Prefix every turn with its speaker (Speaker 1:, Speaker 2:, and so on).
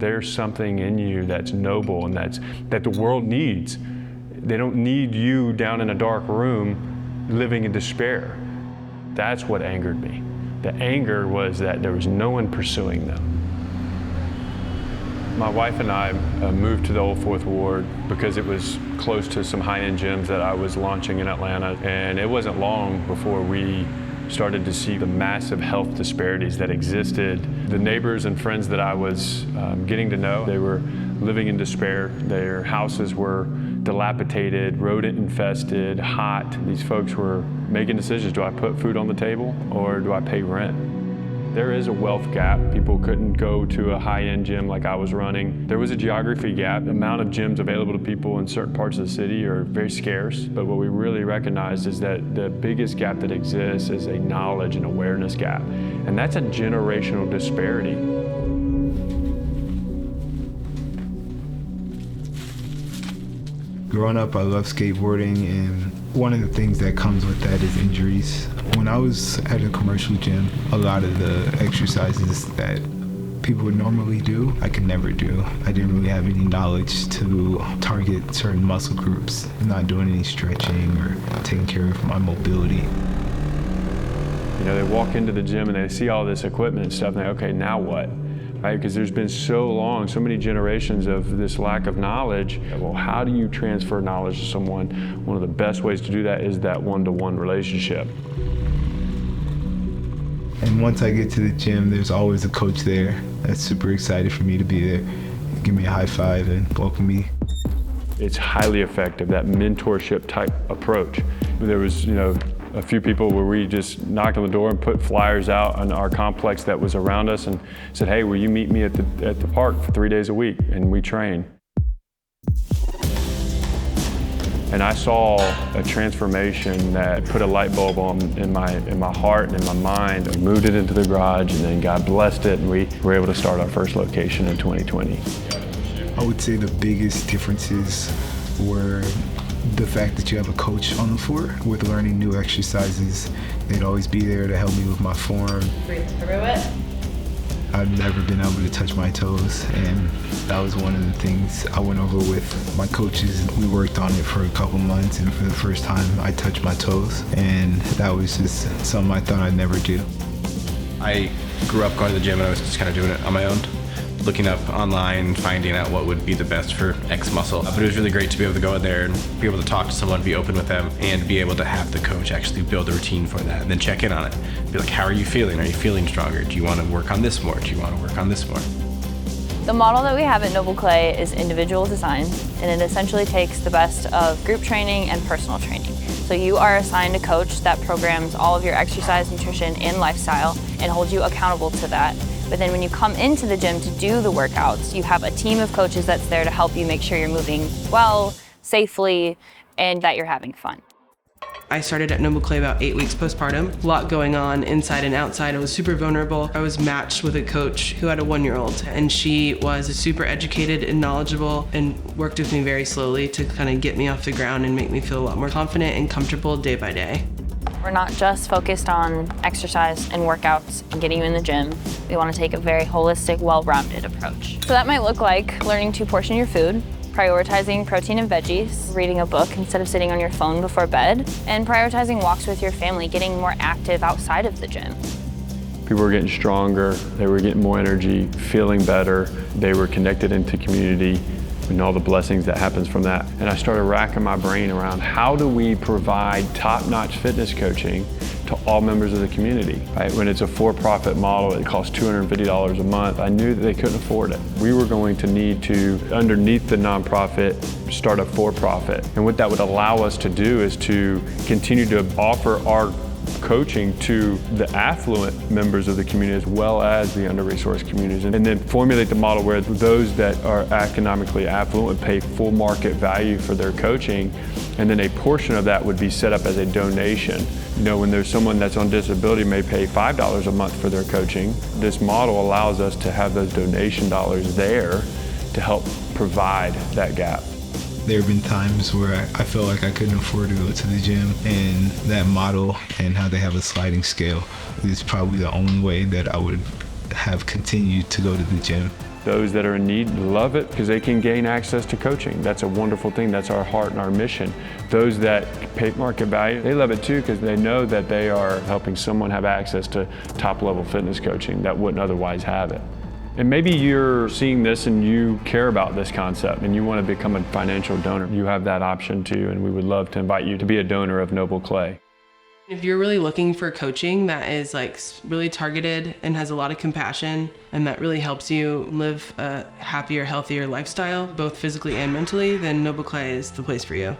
Speaker 1: There's something in you that's noble and that the world needs. They don't need you down in a dark room living in despair. That's what angered me. The anger was that there was no one pursuing them. My wife and I moved to the Old Fourth Ward because it was close to some high-end gyms that I was launching in Atlanta, and it wasn't long before we started to see the massive health disparities that existed. The neighbors and friends that I was getting to know, they were living in despair. Their houses were dilapidated, rodent infested, hot. These folks were making decisions. Do I put food on the table or do I pay rent? There is a wealth gap. People couldn't go to a high-end gym like I was running. There was a geography gap. The amount of gyms available to people in certain parts of the city are very scarce. But what we really recognized is that the biggest gap that exists is a knowledge and awareness gap. And that's a generational disparity.
Speaker 2: Growing up, I love skateboarding, and one of the things that comes with that is injuries. When I was at a commercial gym, a lot of the exercises that people would normally do, I could never do. I didn't really have any knowledge to target certain muscle groups, not doing any stretching or taking care of my mobility.
Speaker 1: You know, they walk into the gym and they see all this equipment and stuff, and they, okay, now what? Right? Because there's been so long, so many generations of this lack of knowledge. Well, how do you transfer knowledge to someone? One of the best ways to do that is that one-to-one relationship.
Speaker 2: And once I get to the gym, there's always a coach there that's super excited for me to be there. Give me a high five and welcome me.
Speaker 1: It's highly effective, that mentorship type approach. There was, a few people where we just knocked on the door and put flyers out on our complex that was around us and said, hey, will you meet me at the park for 3 days a week? And we train. And I saw a transformation that put a light bulb on in my heart and in my mind. We moved it into the garage, and then God blessed it, and we were able to start our first location in 2020.
Speaker 2: I would say the biggest differences were the fact that you have a coach on the floor with learning new exercises. They'd always be there to help me with my form.
Speaker 3: Breathe through it.
Speaker 2: I've never been able to touch my toes, and that was one of the things I went over with my coaches. We worked on it for a couple months, and for the first time I touched my toes, and that was just something I thought I'd never do.
Speaker 4: I grew up going to the gym and I was just kind of doing it on my own, looking up online, finding out what would be the best for X muscle. But it was really great to be able to go in there and be able to talk to someone, be open with them, and be able to have the coach actually build a routine for that and then check in on it. Be like, how are you feeling? Are you feeling stronger? Do you want to work on this more? Do you want to work on this more?
Speaker 3: The model that we have at Noble Clay is individual design, and it essentially takes the best of group training and personal training. So you are assigned a coach that programs all of your exercise, nutrition, and lifestyle and holds you accountable to that. But then when you come into the gym to do the workouts, you have a team of coaches that's there to help you make sure you're moving well, safely, and that you're having fun.
Speaker 5: I started at Noble Clay about 8 weeks postpartum. A lot going on inside and outside. I was super vulnerable. I was matched with a coach who had a 1-year-old, and she was super educated and knowledgeable and worked with me very slowly to kind of get me off the ground and make me feel a lot more confident and comfortable day by day.
Speaker 3: We're not just focused on exercise and workouts and getting you in the gym. We want to take a very holistic, well-rounded approach. So that might look like learning to portion your food, prioritizing protein and veggies, reading a book instead of sitting on your phone before bed, and prioritizing walks with your family, getting more active outside of the gym.
Speaker 1: People were getting stronger, they were getting more energy, feeling better, they were connected into community, and all the blessings that happens from that. And I started racking my brain around how do we provide top-notch fitness coaching to all members of the community, right? When it's a for-profit model, it costs $250 a month. I knew that they couldn't afford it. We were going to need to, underneath the nonprofit, start a for-profit. And what that would allow us to do is to continue to offer our coaching to the affluent members of the community as well as the under-resourced communities, and then formulate the model where those that are economically affluent would pay full market value for their coaching, and then a portion of that would be set up as a donation. When there's someone that's on disability may pay $5 a month for their coaching, this model allows us to have those donation dollars there to help provide that gap.
Speaker 2: There have been times where I felt like I couldn't afford to go to the gym, and that model and how they have a sliding scale is probably the only way that I would have continued to go to the gym.
Speaker 1: Those that are in need love it because they can gain access to coaching. That's a wonderful thing. That's our heart and our mission. Those that pay market value, they love it too because they know that they are helping someone have access to top-level fitness coaching that wouldn't otherwise have it. And maybe you're seeing this and you care about this concept and you want to become a financial donor. You have that option too, and we would love to invite you to be a donor of Noble Clay.
Speaker 5: If you're really looking for coaching that is like really targeted and has a lot of compassion and that really helps you live a happier, healthier lifestyle, both physically and mentally, then Noble Clay is the place for you.